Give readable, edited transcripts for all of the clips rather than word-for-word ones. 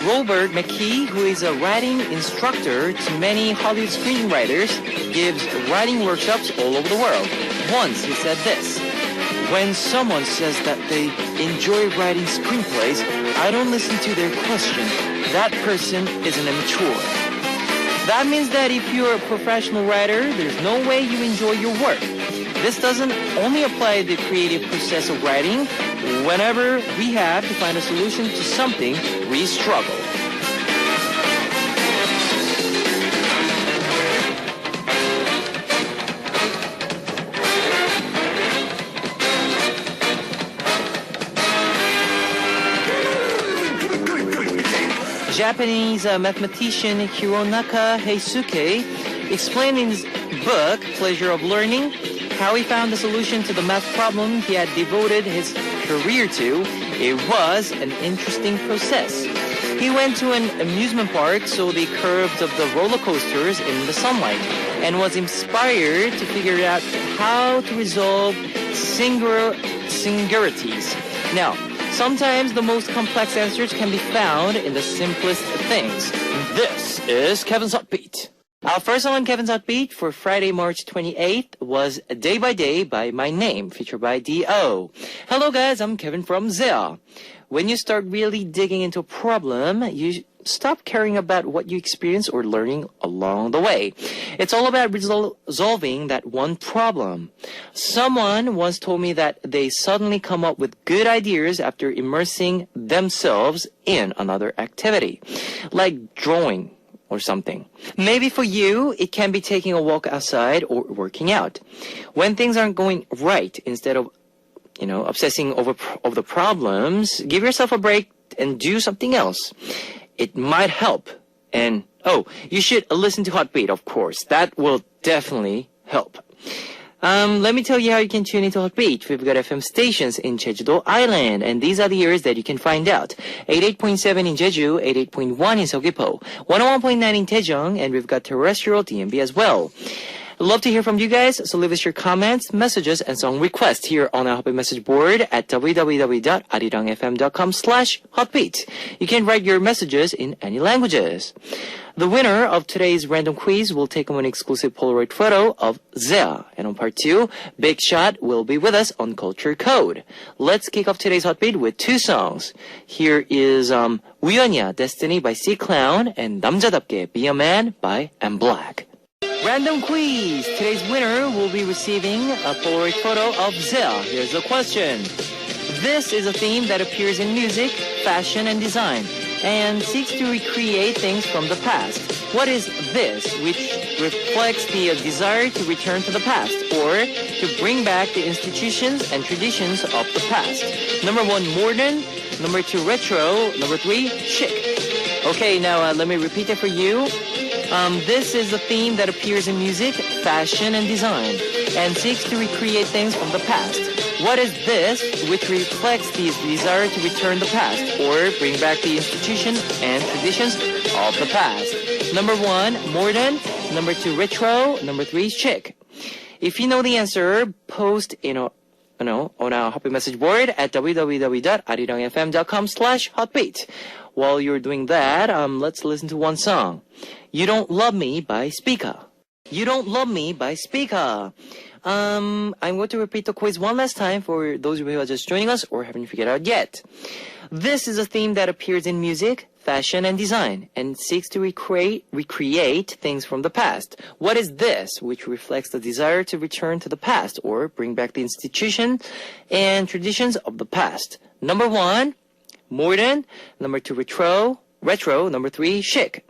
Robert McKee, who is a writing instructor to many Hollywood screenwriters, gives writing workshops all over the world. Once he said this: "When someone says that they enjoy writing screenplays, I don't listen to their question. That person is an immature." That means that if you're a professional writer, there's no way you enjoy your work. This doesn't only apply to the creative process of writing. Whenever we have to find a solution to something, we struggle. Japanese mathematician Hironaka Heisuke explained in his book, Pleasure of Learning, how he found the solution to the math problem he had devoted his career to. It was an interesting process. He went to an amusement park, saw the curves of the roller coasters in the sunlight, and was inspired to figure out how to resolve singularities. Now, sometimes the most complex answers can be found in the simplest things. This is Kevin's Hot Beat. Our first song on Kevin's Hot Beat for Friday, March 28th was Day by Day by My Name, featured by D.O. Hello guys, I'm Kevin from ZEA. When you start really digging into a problem, you stop caring about what you experience or learning along the way. It's all about resolving that one problem. Someone once told me that they suddenly come up with good ideas after immersing themselves in another activity, like drawing or something. Maybe for you, it can be taking a walk outside or working out. When things aren't going right, instead of obsessing over the problems, give yourself a break and do something else. It might help. And, you should listen to Hot Beat, of course. That will definitely help. Let me tell you how you can tune into Hot Beat. We've got FM stations in Jeju-do Island, and these are the areas that you can find out. 88.7 in Jeju, 88.1 in Seogwipo, 101.9 in Daejeong, and we've got terrestrial DMB as well. I'd love to hear from you guys, so leave us your comments, messages, and song requests here on our Hot Beat message board at www.arirangfm.com/hotbeat. You can write your messages in any languages. The winner of today's random quiz will take home an exclusive Polaroid photo of ZEA. And on part 2, Big Shot will be with us on Culture Code. Let's kick off today's Hot Beat with 2 songs. Here is 우연이야, Destiny by C-Clown, and 남자답게, Be a Man by M Black. Random quiz. Today's winner will be receiving a Polaroid photo of ZEA. Here's the question. This is a theme that appears in music, fashion, and design, and seeks to recreate things from the past. What is this, which reflects the desire to return to the past or to bring back the institutions and traditions of the past? Number 1, modern. Number 2, retro. Number 3, chic. Okay, now let me repeat it for you. This is a theme that appears in music, fashion, and design, and seeks to recreate things from the past. What is this, which reflects the desire to return the past or bring back the institutions and traditions of the past? Number 1, modern. Number 2, retro. Number 3, chic. If you know the answer, post on our Hot Beat message board at www.arirangfm.com/hotbeat. While you're doing that, let's listen to one song. You Don't Love Me by Spica. You Don't Love Me by Spica. I'm going to repeat the quiz one last time for those of you who are just joining us or haven't figured out yet. This is a theme that appears in music, fashion, and design, and seeks to recreate things from the past. What is this, which reflects the desire to return to the past or bring back the institution and traditions of the past? Number 1, modern. Number 2, retro. Number 3, chic.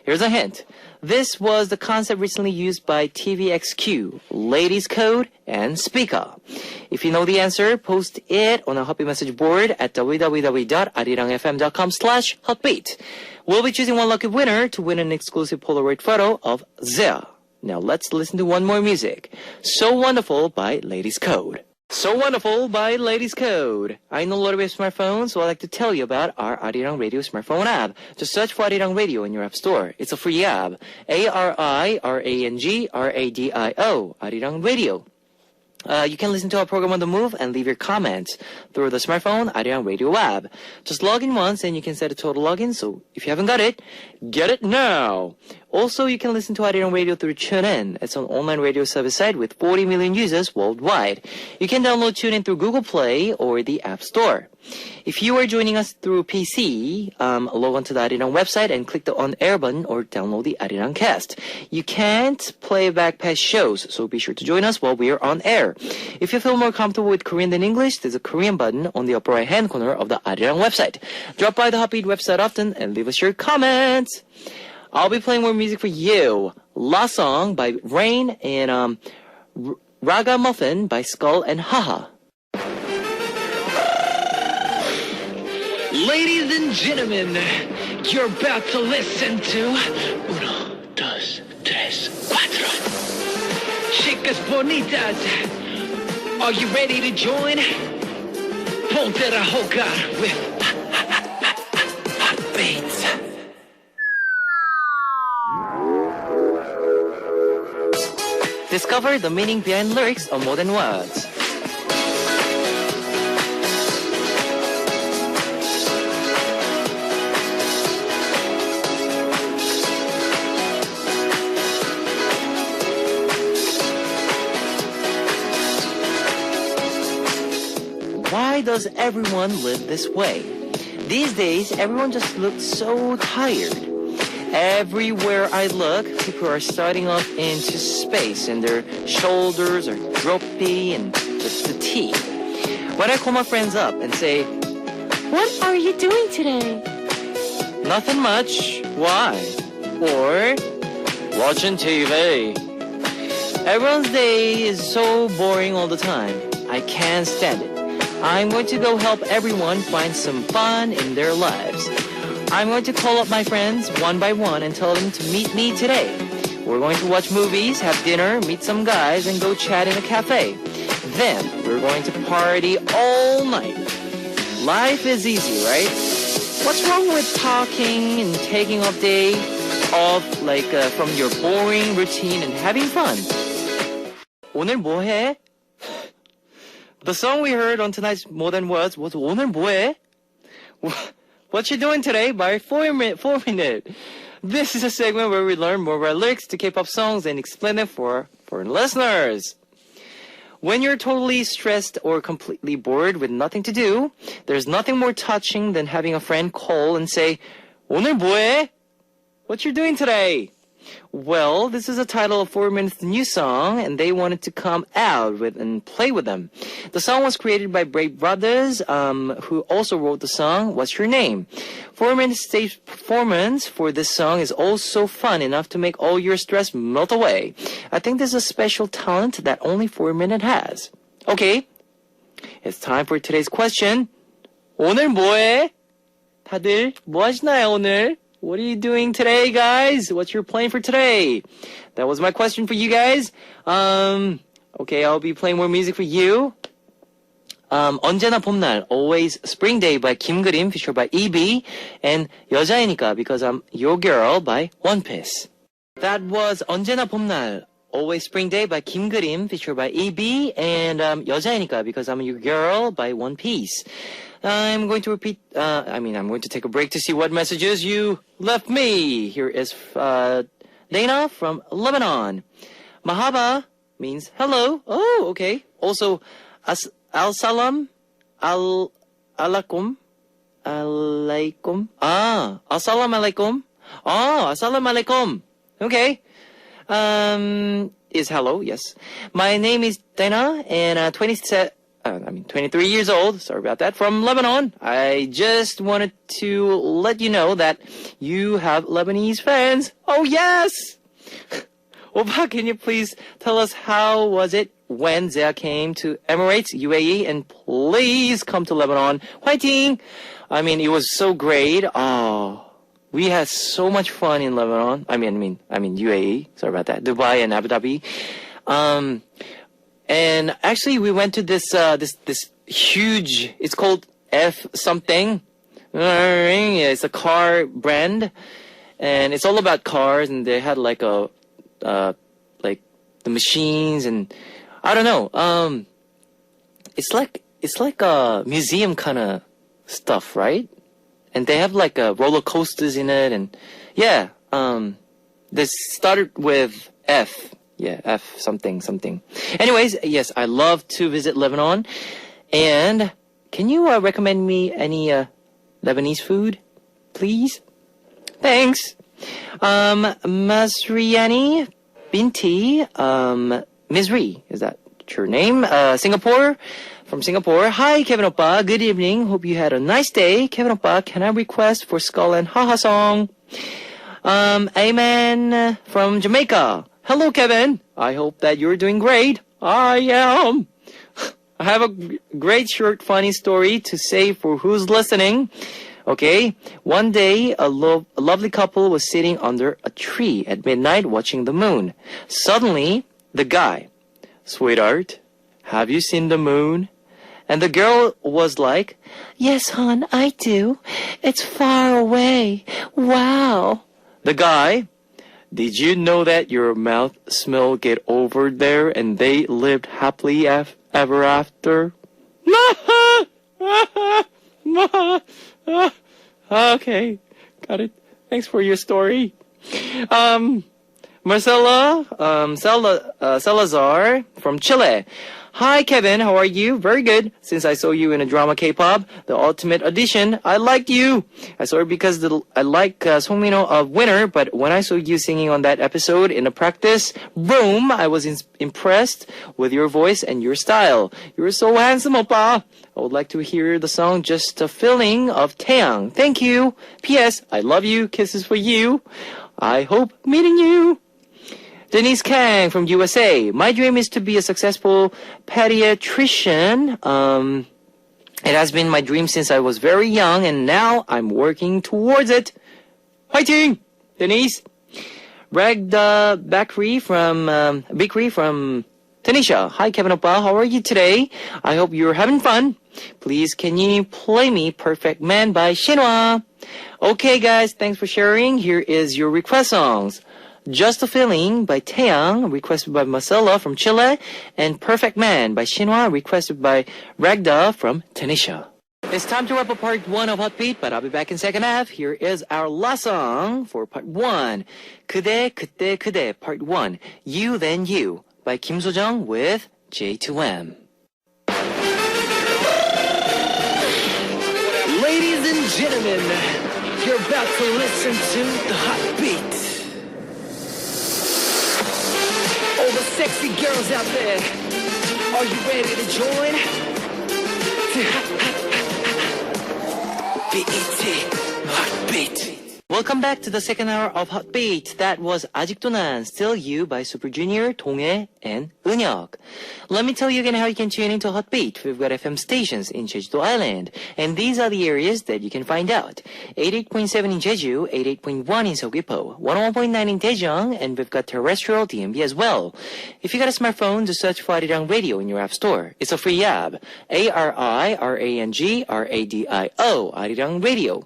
Here's a hint. This was the concept recently used by TVXQ, Ladies Code, and Spica. If you know the answer, post it on our Hot Beat message board at www.arirangfm.com/hotbeat. We'll be choosing one lucky winner to win an exclusive Polaroid photo of ZEA. Now let's listen to one more music. So Wonderful by Ladies Code. So Wonderful by Ladies Code. I know a lot of you have smartphones, so I'd like to tell you about our Arirang Radio smartphone app. Just search for Arirang Radio in your app store. It's a free app. ARIRANG RADIO. Arirang Radio. You can listen to our program on the move and leave your comments through the smartphone, Arirang Radio app. Just log in once and you can set a total login. So if you haven't got it, get it now. Also, you can listen to Arirang Radio through TuneIn. It's an online radio service site with 40 million users worldwide. You can download TuneIn through Google Play or the App Store. If you are joining us through PC, log on to the Arirang website and click the on-air button or download the Arirang cast. You can't play back past shows, so be sure to join us while we are on air. If you feel more comfortable with Korean than English, there's a Korean button on the upper right-hand corner of the Arirang website. Drop by the Heartbeat website often and leave us your comments. I'll be playing more music for you. La Song by Rain and Raga Muffin by Skull and Haha. Ladies and gentlemen, you're about to listen to Uno, Dos, Tres, Cuatro. Chicas bonitas, are you ready to join? Ponte la Hogar with Heartbeats. Discover the meaning behind lyrics of more than words. Why does everyone live this way? These days, everyone just looks so tired. Everywhere I look, people are starting off into space and their shoulders are droopy and just fatigued. When I call my friends up and say, "What are you doing today?" "Nothing much." "Why?" Or, "Watching TV." Everyone's day is so boring all the time. I can't stand it. I'm going to go help everyone find some fun in their lives. I'm going to call up my friends one by one and tell them to meet me today. We're going to watch movies, have dinner, meet some guys, and go chat in a cafe. Then, we're going to party all night. Life is easy, right? What's wrong with talking and taking a day off from your boring routine and having fun? 오늘 뭐 해? The song we heard on tonight's More Than Words was 오늘 뭐 해? What you doing today by 4Minute. This is a segment where we learn more about lyrics to K-pop songs and explain them for foreign listeners. When you're totally stressed or completely bored with nothing to do, there's nothing more touching than having a friend call and say, 오늘 뭐 해? What you doing today? Well, this is the title of 4Minute's new song, and they wanted to come out with and play with them. The song was created by Brave Brothers, who also wrote the song, What's Your Name? 4Minute's stage performance for this song is also fun enough to make all your stress melt away. I think this is a special talent that only 4Minute has. Okay, it's time for today's question. 오늘 뭐해? 다들 뭐 하시나요, 오늘? What are you doing today, guys? What's your plan for today? That was my question for you guys. Okay, I'll be playing more music for you. 언제나 봄날, Always Spring Day by 김그림, featured by EB, and 여자이니까 Because I'm Your Girl by One Piece. That was 언제나 봄날, Always Spring Day by 김그림, featured by EB, and 여자이니까 Because I'm Your Girl by One Piece. I'm going to repeat, I'm going to take a break to see what messages you left me. Here is Dana from Lebanon. Mahaba means hello. Oh, okay. Also, al-salam, al-alaikum, alaikum. As-salam alaikum. As-salam alaikum. Okay. Is hello, yes. My name is Dana, and 23 years old, sorry about that, from Lebanon. I just wanted to let you know that you have Lebanese fans. Oh, yes! Opa, can you please tell us how was it when Zia came to Emirates, UAE, and please come to Lebanon. Fighting! It was so great. Oh, we had so much fun in Lebanon. I mean UAE. Sorry about that. Dubai and Abu Dhabi. And actually, we went to this huge, it's called F something. It's a car brand. And it's all about cars. And they had the machines. And I don't know. It's like a museum kind of stuff, right? And they have like roller coasters in it, and yeah. This started with F. Yeah, F something something. Anyways, yes, I love to visit Lebanon. And can you recommend me any Lebanese food, please? Thanks. Masriani Binti Misri, is that your name? Singapore. From Singapore. Hi, Kevin Oppa. Good evening. Hope you had a nice day. Kevin Oppa, can I request for Skull and Haha song? Amen from Jamaica. Hello, Kevin. I hope that you're doing great. I am. I have a great short funny story to say for who's listening. Okay. One day, a lovely couple was sitting under a tree at midnight watching the moon. Suddenly, the guy, sweetheart, have you seen the moon? And the girl was like, yes, hon, I do. It's far away. Wow. The guy, did you know that your mouth smell get over there and they lived happily ever after? Okay, got it. Thanks for your story. Marcela Salazar from Chile. Hi, Kevin. How are you? Very good. Since I saw you in a drama K-pop, The Ultimate Audition, I liked you. I saw it because I like Song Min-ho of Winner, but when I saw you singing on that episode in a practice room, I was impressed with your voice and your style. You're so handsome, oppa. I would like to hear the song Just a Feeling of Taeyang. Thank you. P.S. I love you. Kisses for you. I hope meeting you. Denise Kang from USA. My dream is to be a successful pediatrician. It has been my dream since I was very young, and now I'm working towards it. Fighting, Denise. Ragda Bakri from Tanisha. Hi, Kevin Oppa. How are you today? I hope you're having fun. Please, can you play me Perfect Man by Shinhwa? Okay, guys. Thanks for sharing. Here is your request songs. Just a Feeling by Taeyang, requested by Marcela from Chile, and Perfect Man by Shinhwa, requested by Ragda from Tanisha. It's time to wrap up part 1 of Hot Beat, but I'll be back in second half. Here is our last song for part 1. 그대 그때 그대 part 1. You Then You by Kim So-jung with J2M. Ladies and gentlemen, you're about to listen to the Hot Beat. All the sexy girls out there, are you ready to join? BET Hot Beat. Welcome back to the second hour of Hot Beat. That was 아직도 난, Still You by Super Junior, 동해, and 은혁. Let me tell you again how you can tune into Hot Beat. We've got FM stations in Jeju Island, and these are the areas that you can find out. 88.7 in Jeju, 88.1 in Seogwipo, 101.9 in Daejeong, and we've got terrestrial DMB as well. If you got a smartphone, just search for Arirang Radio in your app store. It's a free app. ARIRANG RADIO, Arirang Radio.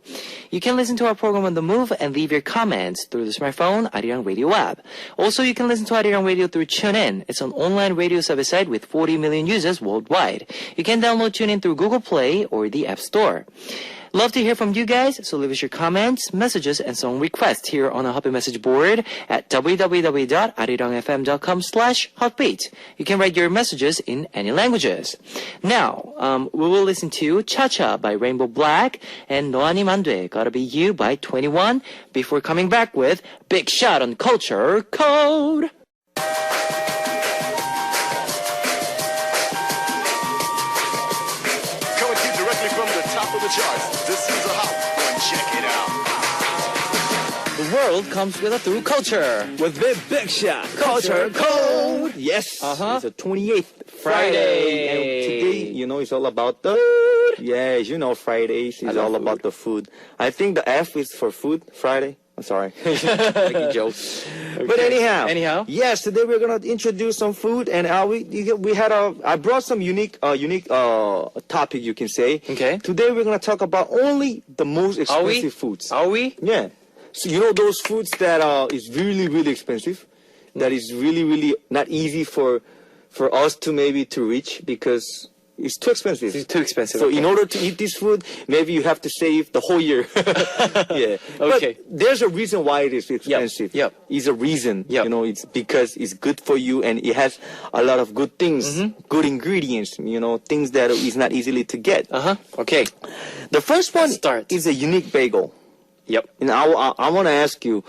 You can listen to our program on the move and leave your comments through the smartphone Arirang Radio app. Also, you can listen to Arirang Radio through TuneIn. It's an online radio service site with 40 million users worldwide. You can download TuneIn through Google Play or the App Store. Love to hear from you guys, so leave us your comments, messages, and song requests here on our Hotbeat message board at www.arirangfm.com/hotbeat. You can write your messages in any languages. Now, we will listen to Cha-Cha by Rainbow Black and 너 아님 안 돼, Gotta Be You by 21 before coming back with Big Shot on Culture Code. Charts. This is a hot one. Check it out. The world comes with a through culture. With the Big Shot Culture Code. Yes. It's the 28th Friday. And today, it's all about the food. Yes, Fridays is all about the food. I think the F is for food, Friday. I'm sorry. Making jokes. Okay. But anyhow. Yes, today we're going to introduce some food, and I brought some unique topic, you can say. Okay. Today we're going to talk about only the most expensive foods. Are we? Yeah. So those foods that is really, really expensive, that is really, really not easy for for us to maybe to reach because it's too expensive. It's too expensive. So okay. in order to eat this food, maybe you have to save the whole year. Yeah. Okay. But there's a reason why it is expensive. Yep. It's a reason. Yep. You know, it's because it's good for you and it has a lot of good things, Mm-hmm. good ingredients, you know, things that is not easily to get. Okay. The first one Start. is a unique bagel. Yep. And I want to ask you,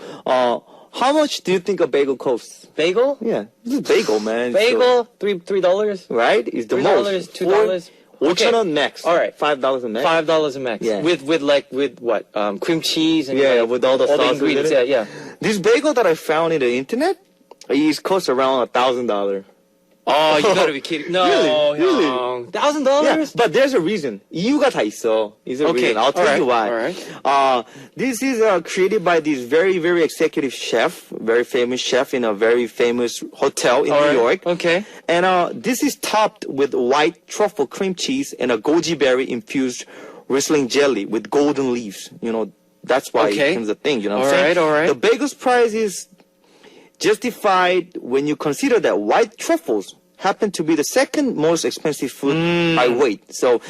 how much do you think a bagel costs? Bagel? Yeah, this is bagel, man. Bagel, $3. Right? It's the $3, most. $2. Okay. 5,000원 max. All right. $5 a max. $5 a max. Yeah. With what? Cream cheese and Yeah, like, with all the sauces ingredients. in it. Yeah. This bagel that I found in the internet, it costs around $1,000. Oh, you gotta be kidding! No, Really? $1,000. Yeah, but there's a reason. 이유가 다 있어. Is a Okay, reason. I'll tell alright, you why. alright. This is created by this very, very executive chef, very famous chef in a very famous hotel in New York. Okay. And this is topped with white truffle cream cheese and a goji berry infused Riesling jelly with golden leaves. You know, that's why Okay. it becomes a thing. You know what I'm saying? Alright. The bagel's price is justified when you consider that white truffles happen to be the second most expensive food by weight. So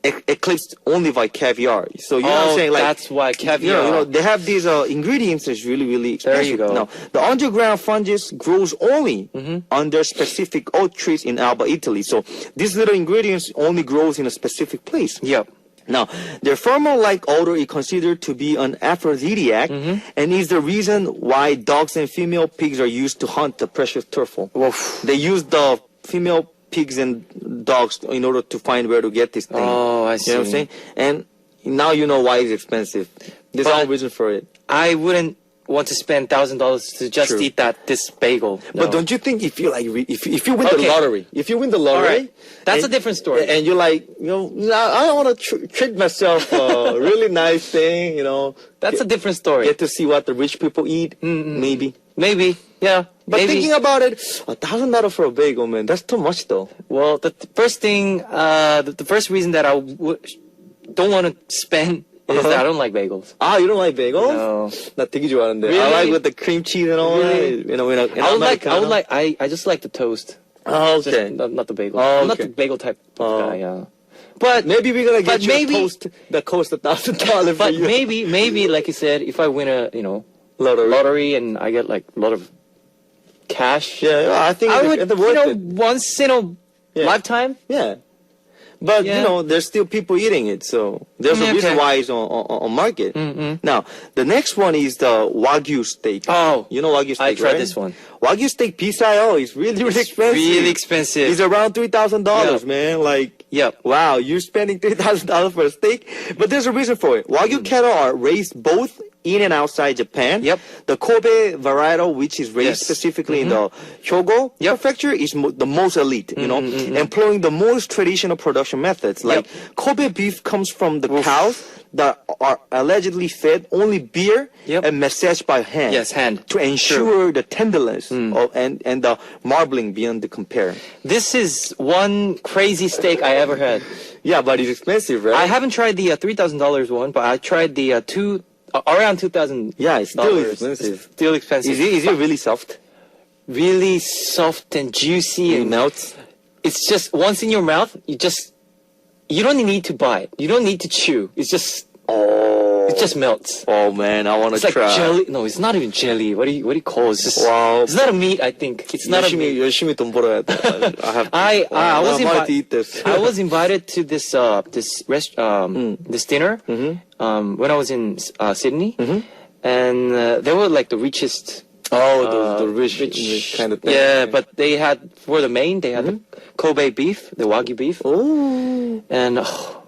eclipsed only by caviar. So you know what I'm saying? Like, that's why caviar. you know, they have these ingredients that's really, really expensive. There you go. Now, the underground fungus grows only under specific oak trees in Alba, Italy. So these little ingredients only grows in a specific place. Yep. Now, their pheromone-like odor is considered to be an aphrodisiac and is the reason why dogs and female pigs are used to hunt the precious turtle. Woof. They use the female pigs and dogs in order to find where to get this thing. Oh, I see. You know what I'm saying? And now you know why it's expensive. There's But- no reason for it. I wouldn't want to spend $1,000 to just True. eat this bagel. No. But don't you think if you like if you win the Okay. lottery, if you win the lottery, Alright. That's and- a different story. And you're like, you know, I want to treat myself a really nice thing, you know. That's a different story. Get to see what the rich people eat, maybe. Maybe. Yeah. But maybe. thinking about it, $1,000 for a bagel, man, that's too much though. Well, the first thing, the first reason that I don't want to spend is that I don't like bagels. Ah, you don't like bagels? No. 나 되게 좋아하는데. Really? I like with the cream cheese and all Really? that. You know, I would like, I just like the toast. Oh, Just okay. not the bagel. Oh, I'm not okay. the bagel type of Oh. guy, yeah. But Maybe we're gonna get But you maybe- a toast that costs $1,000 for but you. maybe like you said, if I win a lottery and I get like a lot of cash, Yeah, I think I would it's worth it. once in a Yeah. lifetime. Yeah. But, Yeah. you know, there's still people eating it, so there's a reason Okay. why it's on market. Now, the next one is the Wagyu steak. Oh, You know Wagyu steak, I tried right? this one. Wagyu steak 비싸요. It's really, really expensive. Really expensive. It's around $3,000, Yeah. man. Like, Yep. wow, you're spending $3,000 for a steak? But there's a reason for it. Wagyu cattle are raised both in and outside Japan. Yep. The Kobe varietal, which is raised Yes. specifically in the Hyogo Yep. prefecture, is the most elite, you know, employing the most traditional production methods. Like Kobe beef comes from the cows that are allegedly fed only beer Yep. and massaged by hand. Yes, hand. To ensure the tenderness and the marbling beyond the compare. This is one crazy steak I ever had. Yeah, but it's expensive, right? I haven't tried the $3,000 one, but I tried the around $2,000. Yeah, it's still expensive. Still expensive. Is it really soft? Really soft and juicy It and melts? it's just once in your mouth, you don't need to bite. You don't need to chew. It just melts. Oh man, I want to It's like try. jelly. No, it's not even jelly. What do you call it? It's just, Wow. it's not a meat, I think. It's not a meat. 열심히 돈 벌어야 돼. I was wanted to eat this. I was invited to this this dinner when I was in Sydney, and they were like the richest. the rich kind of thing. Yeah, but they had for the main they had the Kobe beef, the Wagyu beef, Oh. and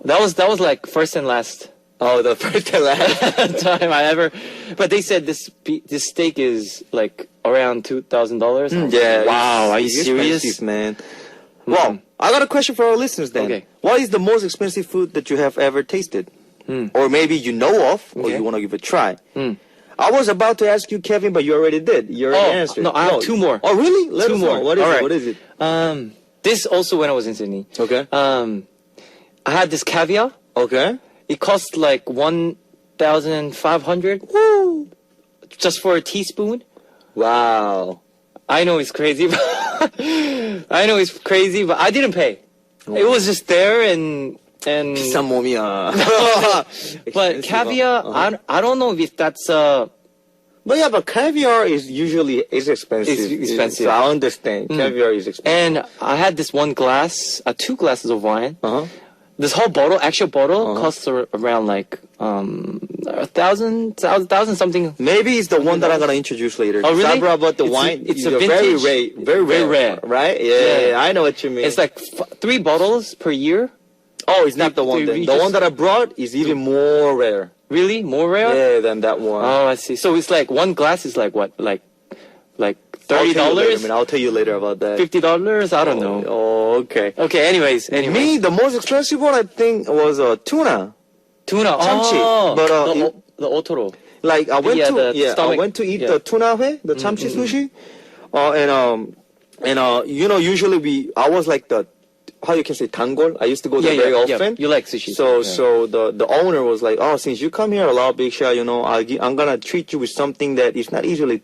that was like first and last Oh, the first and last. time I ever. But they said this steak is like around $2,000. Yeah. Wow, are you it's serious? expensive, man. Well, I got a question for our listeners then. Okay. What is the most expensive food that you have ever tasted? Or maybe you know of, or Okay. you want to give it a try? I was about to ask you, Kevin, but you already did. You already answered. no, I have two more. Oh, really? Let Two us know. more. What is All it? right. What is it? This also when I was in Sydney. Okay. I had this caviar. Okay. It cost like 1,500 just for a teaspoon. Wow. I know it's crazy, I know it's crazy, but I didn't pay. It was just there and 비싼 몸이야. but caviar, I don't know if that's But yeah, but caviar is usually expensive. It's expensive. So I understand. Caviar is expensive. and I had this one glass, 2 glasses of wine. Uh-huh. This whole bottle, actual bottle, costs around like 1,000 something. Maybe it's the one that I'm gonna introduce later. Oh, really? I brought about the It's a- wine. it's a very vintage- rare, very rare, right? Yeah, Yeah. I know what you mean. It's like 3 bottles per year. oh, it's not the one. Then. you The just- one that I brought is even more rare. Really, more rare? Yeah, than that one. Oh, I see. So it's like one glass is like what, like $30, I'll tell you later about that. $50? I don't know. Oh, okay. Okay. Anyways. Me, the most expensive one I think was tuna. Tuna. 참치. Oh, But, the otoro. Like I went the I stomach- went to eat yeah. the tuna 회, the 참치 sushi, usually I was like the, how you can say 단골. I used to go there very often. You like sushi. So yeah. so the owner was like, oh, since you come here a lot, Big Shot, I'm gonna treat you with something that is not easily.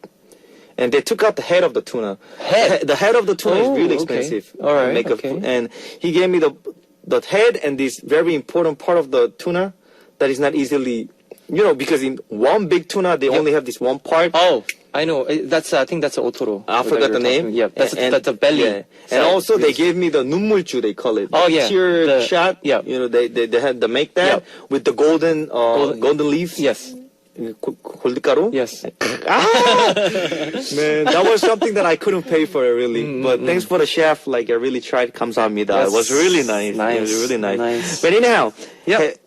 And they took out the head of the tuna. The head of the tuna is Oh, really okay. expensive. All right, Make a- okay. and he gave me the head and this very important part of the tuna that is not easily, because in one big tuna they only have this one part. Oh, I know. I think that's otoro. I forgot the name. Yeah, that's the belly. Yeah. And side. also they gave me the 눈물주, they call it. Oh, yeah. Tear The- shot. yeah. They had to make that with the golden leaves. Yes. 골드가루. Yes. Man, that was something that I couldn't pay for really. But thanks for the chef. Like I really tried. 감사합니다. Yes. It was really nice. Nice. It was really nice. Nice. But anyhow, Yep.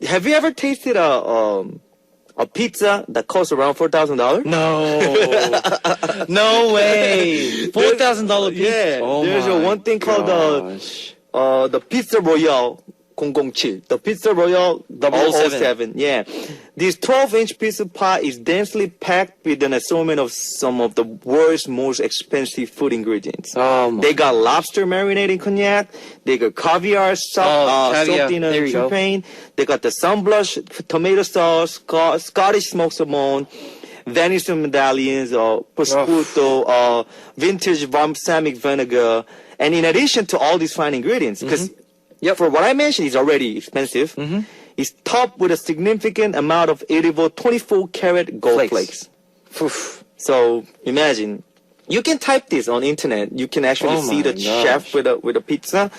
have you ever tasted a pizza that costs around $4,000? No. No way. $4,000 pizza. Yeah. Oh There's my one thing called gosh. the Pizza Royale 007. The Pizza Royale 007. Yeah. This 12-inch pizza pie is densely packed with an assortment of some of the world's most expensive food ingredients. Oh my. They got lobster marinated in cognac. They got caviar caviar. soaked in There you go. champagne. They got the sunblush tomato sauce, Scottish smoked salmon, venison medallions, prosciutto, vintage balsamic vinegar. And in addition to all these fine ingredients, because for what I mentioned is already expensive, it's topped with a significant amount of edible 24-karat gold flakes. Oof. So imagine, you can type this on internet. You can actually Oh see the my chef with a pizza.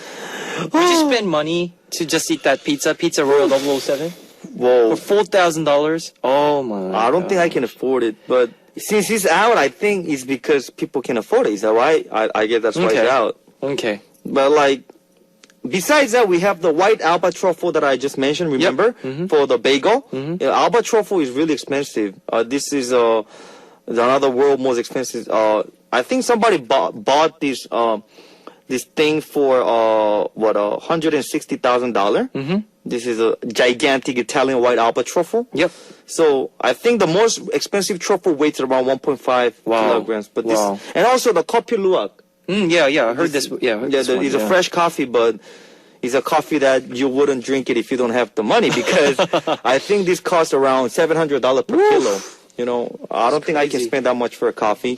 Would you spend money to just eat that Pizza Royal 007? Whoa. For $4,000? Oh my. I don't think I can afford it, but since it's out, I think it's because people can afford it. Is that right? I guess that's why Okay. it's out. Okay. But like, besides that, we have the white Alba truffle that I just mentioned. Remember for the bagel? Yeah, Alba truffle is really expensive. This is another world most expensive. I think somebody bought this this thing for $160,000. This is a gigantic Italian white Alba truffle. Yep. So I think the most expensive truffle weighs around 1.5 kilograms. But this, and also the coffee luwak. Yeah. I heard this. Yeah. It's a fresh coffee, but it's a coffee that you wouldn't drink it if you don't have the money, because I think this costs around $700 per kilo. I don't think I can crazy. spend that much for a coffee,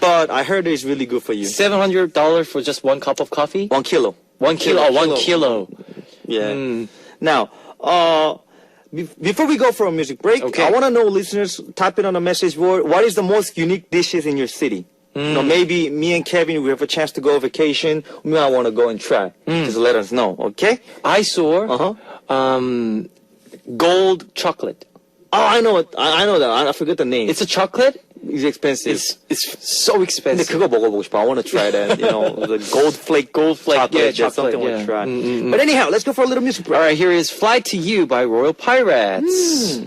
but I heard it's really good for you. $700 for just 1 cup of coffee? 1 kilo. 1 kilo. Oh, 1 kilo. Yeah. Now, before we go for a music break, Okay. I want to know, listeners, type it on the message board. What is the most unique dishes in your city? Maybe me and Kevin, we have a chance to go on vacation. We might want to go and try. Just let us know, okay? I saw gold chocolate. Oh, I know it. I know that. I forget the name. It's a chocolate. It's expensive. It's so 근데 expensive. 그거 먹어보고 싶어. I want to try that. The gold flake chocolate. yeah, That's something I chocolate, want to yeah. try. But anyhow, let's go for a little music break. All right, here is Fly to You by Royal Pirates.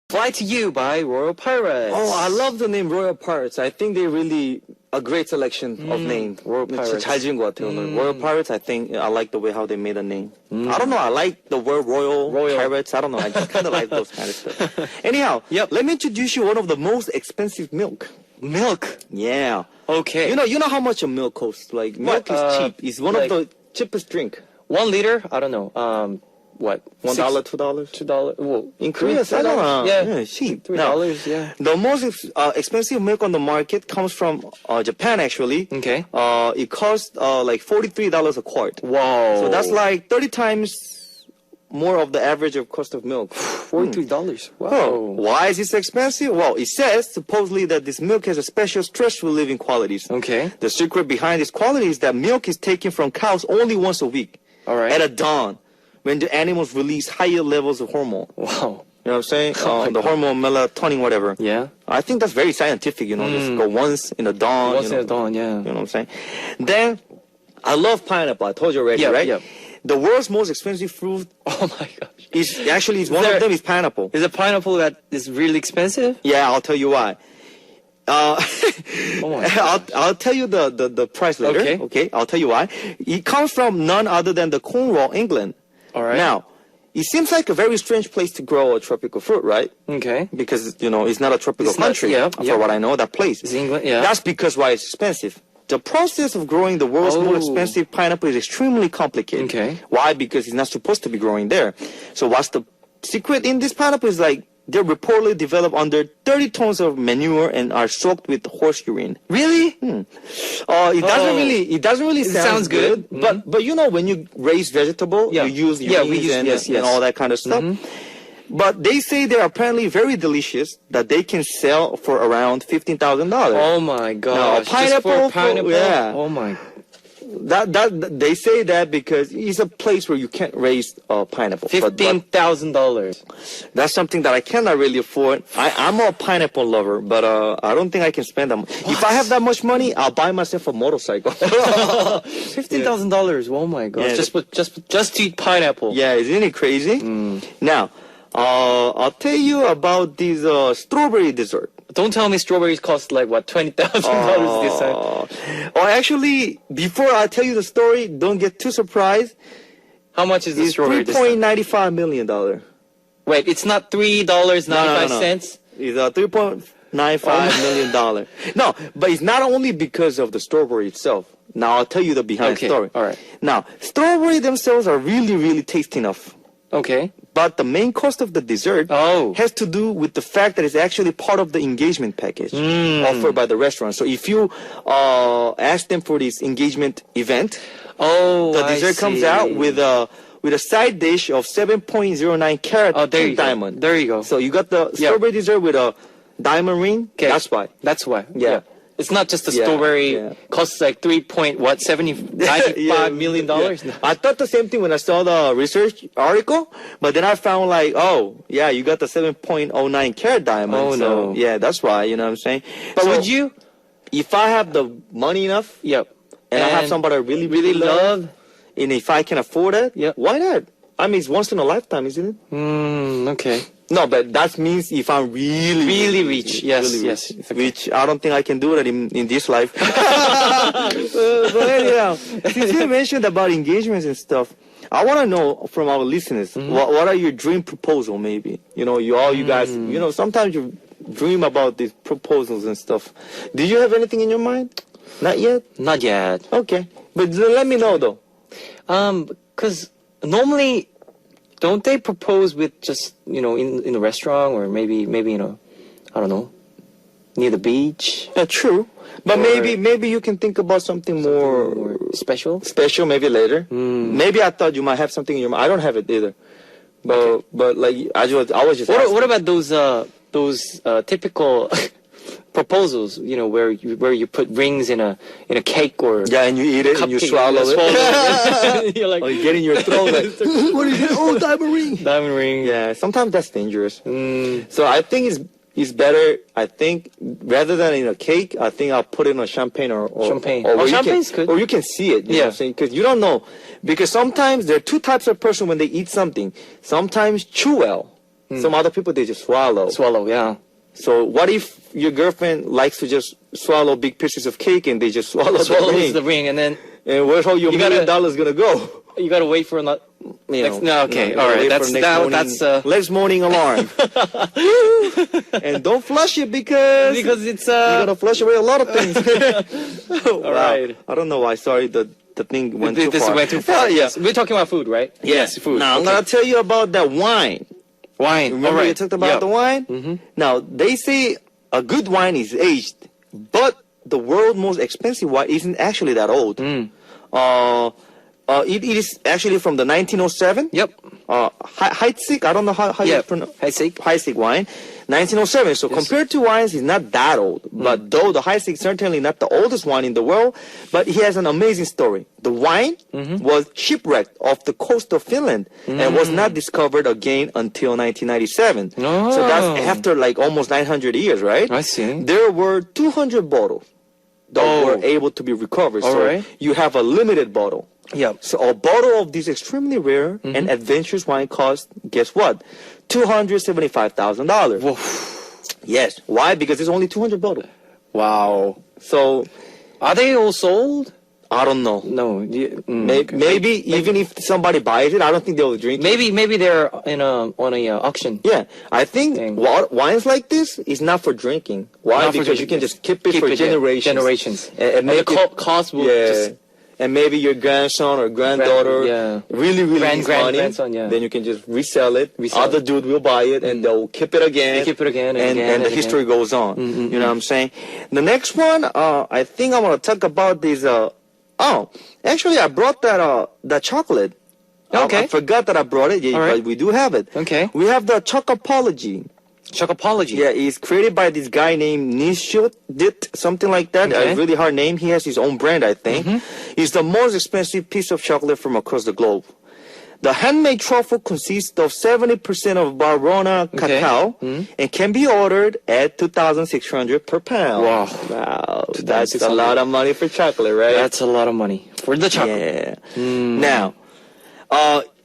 Fly to You by Royal Pirates. Oh, I love the name Royal Pirates. I think they really a great selection of names. Royal Pirates. 잘 지은 것 같아요, 오늘. Royal Pirates, I think I like the way how they made a name. I don't know. I like the word Royal Pirates. I don't know. I just kind of like those kind of stuff. Anyhow, let me introduce you one of the most expensive milk. Milk. Yeah. Okay. You know how much a milk costs? Like milk is cheap. It's one of the cheapest drink. 1 liter? I don't know. what? $1, $2. $2. Well, In Korea, $3, $4. yeah, cheap. $3. Yeah. The most expensive milk on the market comes from Japan, actually. Okay. It costs like $43 a quart. Wow. So that's like 30 times more of the average of cost of milk. $43. Wow. Oh, why is this expensive? Well, it says supposedly that this milk has a special stress relieving qualities. Okay. The secret behind this quality is that milk is taken from cows only once a week. All right. At a dawn, when the animals release higher levels of hormone. Wow. You know what I'm saying? Oh my the God. hormone melatonin, whatever. Yeah. I think that's very scientific, just go once in the dawn. Once in the dawn, yeah. You know what I'm saying? Then, I love pineapple. I told you already, Yep, right? yep. The world's most expensive fruit Oh my gosh. is one there- of them is pineapple. Is a pineapple that is really expensive? Yeah, I'll tell you why. Oh my I'll tell you the price later. Okay. Okay, I'll tell you why. It comes from none other than the Cornwall, England. All right. Now, it seems like a very strange place to grow a tropical fruit, right? Okay. Because it's not a tropical It's not- country. yeah, for yeah. what I know, that place. It's England, yeah. That's because why it's expensive. The process of growing the world's Oh. most expensive pineapple is extremely complicated. Okay. Why? Because it's not supposed to be growing there. So what's the secret in this pineapple is like they're reportedly developed under 30 tons of manure and are soaked with horse urine. Really? It doesn't really sound sounds good. But when you raise vegetable, Yeah. you use Yeah, we urines use- and, yes, yes. and all that kind of stuff. But they say they're apparently very delicious that they can sell for around $15,000. Oh my gosh. Just for pineapple, a pineapple? yeah. Oh my. That they say that because it's a place where you can't raise pineapple. But $15,000. that's something that I cannot really afford. I'm a pineapple lover, but I don't think I can spend that. If I have that much money, I'll buy myself a motorcycle. $15,000. Oh my gosh. Yeah. Just to eat pineapple. Yeah, isn't it crazy? Now, I'll tell you about this strawberry dessert. Don't tell me strawberries cost like what, $20,000 this time. Actually, before I tell you the story, don't get too surprised. How much is the It's strawberry this time? $3.95 million. Wait, it's not $3.95. It's $3.95 million. No, but it's not only because of the strawberry itself. Now I'll tell you the behind Okay, story. all right. Now, strawberry themselves are really, really tasty enough. Okay. But the main cost of the dessert has to do with the fact that it's actually part of the engagement package offered by the restaurant. So if you ask them for this engagement event, the dessert comes out with a side dish of 7.09 carat pink diamond. There you go. So you got the strawberry dessert with a diamond ring. Okay. That's why. That's why. Yeah. It's not just the Yeah, strawberry yeah. costs like $95 million. Yeah. I thought the same thing when I saw the research article, but then I found like, you got the 7.09 carat diamond. Oh, so, no. Yeah, that's why, you know what I'm saying? But So, would you? if I have the money enough, Yep. and I have somebody I really, really love, and if I can afford it, why not? I mean, it's once in a lifetime, isn't it? Okay. No, but that means if I'm really rich. Yes, really yes. rich, which I don't think I can do that in this life. But anyhow, since you mentioned about engagements and stuff, I want to know from our listeners, what are your dream proposal? Maybe you guys, sometimes you dream about these proposals and stuff. Did you have anything in your mind? Not yet. Not yet. Okay, but let me know though. Because normally, don't they propose with just in a restaurant or maybe I don't know, near the beach? True, but Or- maybe you can think about something more special. special maybe later. Maybe I thought you might have something in your mind. I don't have it either. But like I was just What about those typical proposals? Where you put rings in a cake or and you eat it and you cupcake, swallow it. You're like, Or you get in your throat like, what is it? Oh, diamond ring. diamond ring. Yeah, sometimes that's dangerous. So I think it's better. I think rather than in a cake, I think I'll put it in a champagne or Champagne. Or where you champagne's can, good. Or you can see it. You know what I'm saying? Because you don't know. Because sometimes there are two types of person when they eat something. Sometimes chew well. Some other people they just swallow. Swallow, yeah. So what if your girlfriend likes to just swallow big pieces of cake and they just swallow The ring, and then and where's all your $1 million gonna go? you gotta wait for another. Okay, all right. That's next morning alarm. And don't flush it because it's you gotta flush away a lot of things. all right. I don't know why. Sorry, the thing went too This far. went too far. Yeah. Yes. We're talking about food, right? Yes, food. Now, I'm Okay. going to tell you about that wine. Wine. Remember All right. you talked about the wine? Mm-hmm. Now, they say a good wine is aged, but the world's most expensive wine isn't actually that old. Mm. It is actually from the 1907. Yep. Heidsieck, I don't know how you Yep. pronounce Heidsieck wine. 1907. So compared to wines, he's not that old. But though the Heidsieck is certainly not the oldest wine in the world, but he has an amazing story. The wine was shipwrecked off the coast of Finland and was not discovered again until 1997. Oh. So that's after like almost 900 years, right? I see. There were 200 bottles that were able to be recovered. All so right. you have a limited bottle. Yep. So a bottle of this extremely rare and adventurous wine costs, guess what? $275,000. Whoa. Yes. Why? Because there's only 200 bottles. Wow. So Are they all sold? I don't know. No. Maybe even if somebody buys it, I don't think they'll drink it. Maybe they're on a auction. Yeah, I think Dang. wines like this is not for drinking. Why? Not for Because you can drinking. just keep it for yeah. generations. Generations. And the make it, cost will yeah. just And maybe your grandson or granddaughter yeah. really needs money. grandson, yeah. Then you can just resell it. Resell Other it. dude will buy it and they'll keep it again. They keep it again and and, again and the and history again. goes on. You know what I'm saying? The next one, I think I want to talk about this. Actually, I brought that chocolate. Okay. I forgot that I brought it, All right. but we do have it. Okay. We have the Chocopology. Chocopology. Yeah, it's created by this guy named Nishut, something like that. Okay. A really hard name. He has his own brand, I think. It's the most expensive piece of chocolate from across the globe. The handmade truffle consists of 70% of Barona Okay. cacao and can be ordered at $2,600 per pound. Wow. That's a 2,600. lot of money for chocolate, right? That's a lot of money for the chocolate. Yeah. Now,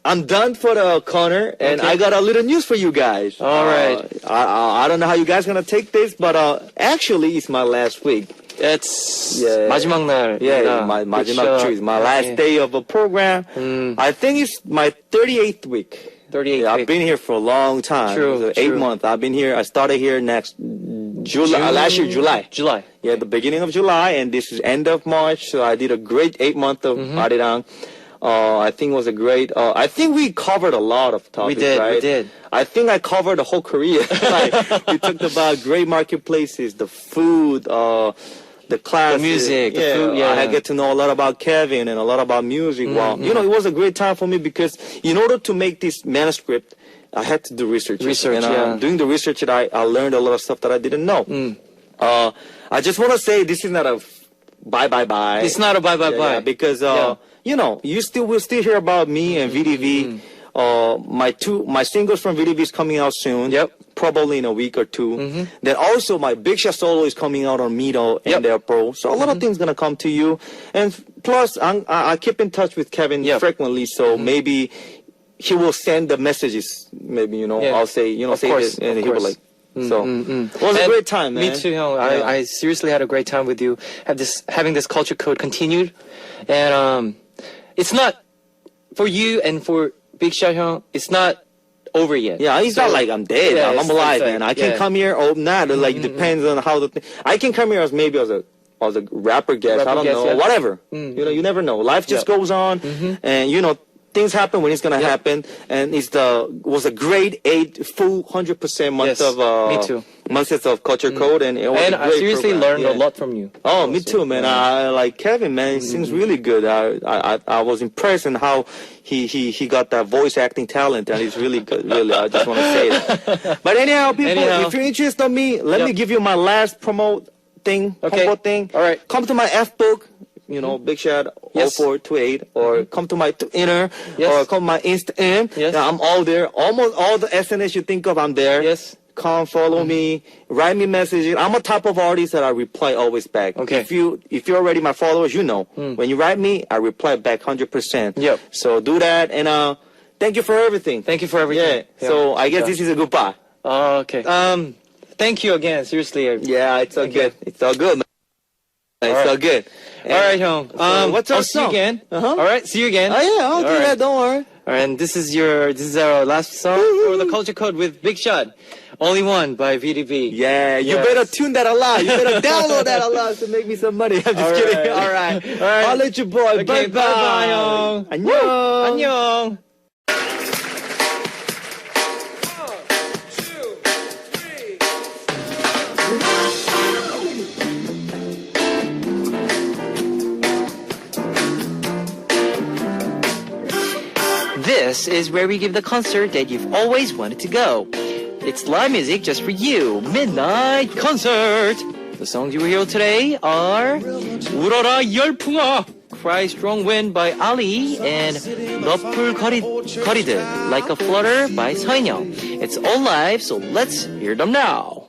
I'm done for the corner, and Okay. I got a little news for you guys. All right. I don't know how you guys gonna take this, but actually, it's my last week. It's Yeah. 마지막 날. Yeah, my 마지막 주 is my last day of a program. I think it's my 38th week. 38. Yeah, I've been here for a long time. True, So true. 8 months. I've been here. I started here last year, July. July. Yeah, the beginning of July, and this is end of March. So I did a great 8 months of Arirang. I think it was a great. I think we covered a lot of topics. We did, we right? did. I think I covered the whole Korea. Like, we talked about great marketplaces, the food, the classes, music, the food, yeah. I get to know a lot about Kevin and a lot about music. Wow, you know, it was a great time for me because in order to make this manuscript, I had to do research. Research, and yeah. doing the research, I learned a lot of stuff that I didn't know. I just want to say this is not a bye. It's not a bye. Yeah, because you know, will still hear about me and VDV. My singles from VDV is coming out soon. Yep. Probably in a week or two. Then also my Big Shot solo is coming out on Mito and April. So a lot of things gonna come to you. And plus, I keep in touch with Kevin frequently. So maybe he will send the messages. Maybe I'll say say course, this, and of he will course. like. So it was a And great time, man. Me too, Hyung. Yeah. I seriously had a great time with you. Having this culture code continued, and it's not for you and for Big Shot Hyung. It's not over yet. Yeah, it's not like I'm dead. Yeah, I'm it's alive, like- man. I can yeah. come here or not. Like depends on how I can come here as maybe as a rapper guest. I don't guest, know, yeah. whatever. You never know. Life just goes on, and things happen when it's gonna happen. And was a great 8 full 100% months Yes, of me too. months of culture code, and it was And a I great seriously program. learned Yeah. a lot from you. Oh, me too, man. I like Kevin, man. He sings really good. I was impressed in how he got that voice acting talent, and he's really good. Really, I just want to say that. But anyhow, people, if you're interested in me, let me give you my last promote thing. Okay. Promote thing. All right. Come to my F book. Big Shot Yes. 0428, or come to my Inner, Yes. or come to my Insta. Yes. Yeah, I'm all there. Almost all the SNS you think of, I'm there. Yes. Come follow me, write me messages. I'm a type of artist that I reply always back. Okay. If you're already my followers, when you write me, I reply back 100%. Yep. So do that, and thank you for everything. Thank you for everything. Yeah. So I guess this is a goodbye. Oh, okay. Thank you again. Seriously. Yeah, it's all good. It's all good, man. It's right. all good. All right, Hyung. what's our I'll see you song? again. Uh-huh. All right, see you again. Oh yeah, I'll do All right. that. Don't worry. All right, and this is our last song for the Culture Code with Big Shot. Only One by VDB. Yeah, you Yes. better tune that a lot. You better download that a lot to make me some money. I'm just kidding. All right. All right. I'll let you boy. Okay, Bye-bye. bye-bye, 형. 안녕. 안녕. This is where we give the concert that you've always wanted to go. It's live music just for you. Midnight Concert. The songs you will hear today are 울어라 열풍아, Cry Strong Wind by Ali, and 너풀 거리드, Like a Flutter by 서인영. It's all live, so let's hear them now.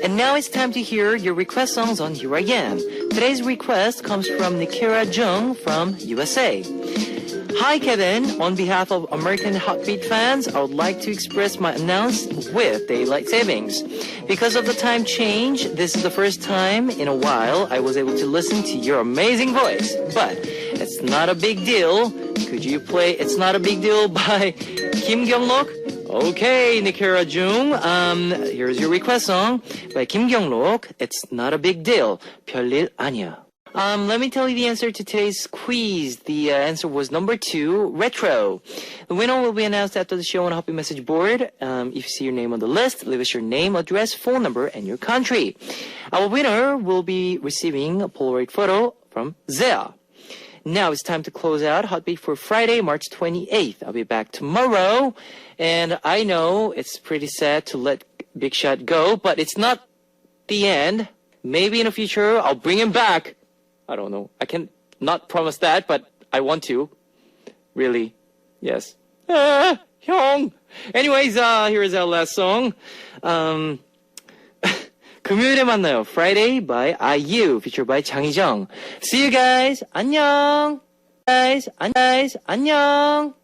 And now it's time to hear your request songs on Here I Am. Today's request comes from Nikira Jung from USA. Hi Kevin, on behalf of American Heartbeat fans, I would like to express my announcement with daylight savings. Because of the time change, this is the first time in a while I was able to listen to your amazing voice. But it's not a big deal. Could you play It's Not a Big Deal by Kim Kyung-lok? Okay, Nikira Jung, here's your request song by Kim Kyung-lok. It's Not a Big Deal. 별일 아니야. Let me tell you the answer to today's quiz. The answer was number 2, Retro. The winner will be announced after the show on Happy Message Board. If you see your name on the list, leave us your name, address, phone number, and your country. Our winner will be receiving a Polaroid photo from Zea. Now it's time to close out Heartbeat for Friday, March 28th. I'll be back tomorrow. And I know it's pretty sad to let Big Shot go, but it's not the end. Maybe in the future, I'll bring him back. I don't know. I can not promise that, but I want to. Really. Yes. 형. Anyways, here is our last song. 금요일에 만나요. Friday by IU, featured by 장희정. See you guys. 안녕. 안녕.